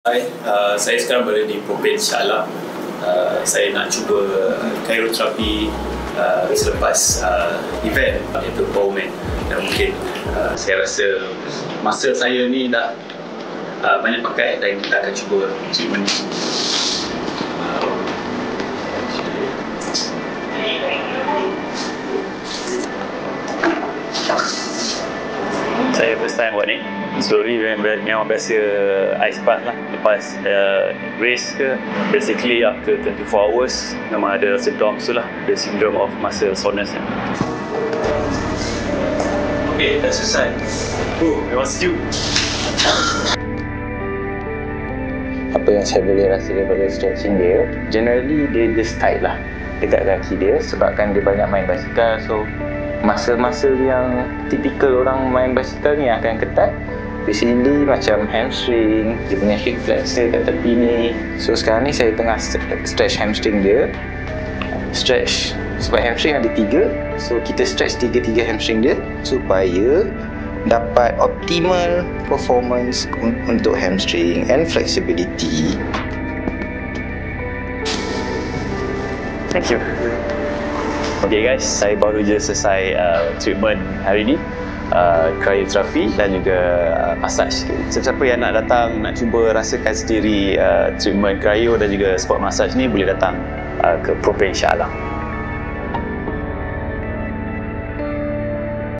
Hai, saya sekarang berada di Provinsi Shah Alam. Saya nak cuba cryoterapi selepas event iaitu Powerman. Dan mungkin saya rasa masa saya ni dah banyak pakai dan kita akan cuba treatment ni. Saya first time buat ni. Slowly memang biasa ice bath lah. Lepas race ke, basically after 24 hours memang ada symptoms tu lah, the syndrome of muscle soreness. Okay, dah selesai. Memang sejuk. Apa yang saya boleh rasa daripada stretching dia, generally dia just tight lah dekat kaki dia sebabkan dia banyak main basikal. So muscle-muscle yang typical orang main basikal ni akan ketat. Basically macam hamstring, dia punya hip flexor kat tepi ni. So sekarang ni saya tengah stretch hamstring dia. Stretch, sebab hamstring ada 3, so kita stretch 3 hamstring dia supaya dapat optimal performance untuk hamstring and flexibility. Thank you. Okay guys, saya baru je selesai treatment hari ni, cryoterapi dan juga massage. Siapa-siapa yang nak datang, nak cuba rasakan sendiri treatment cryo dan juga sport massage ni, boleh datang ke Provinsi Shah Alam.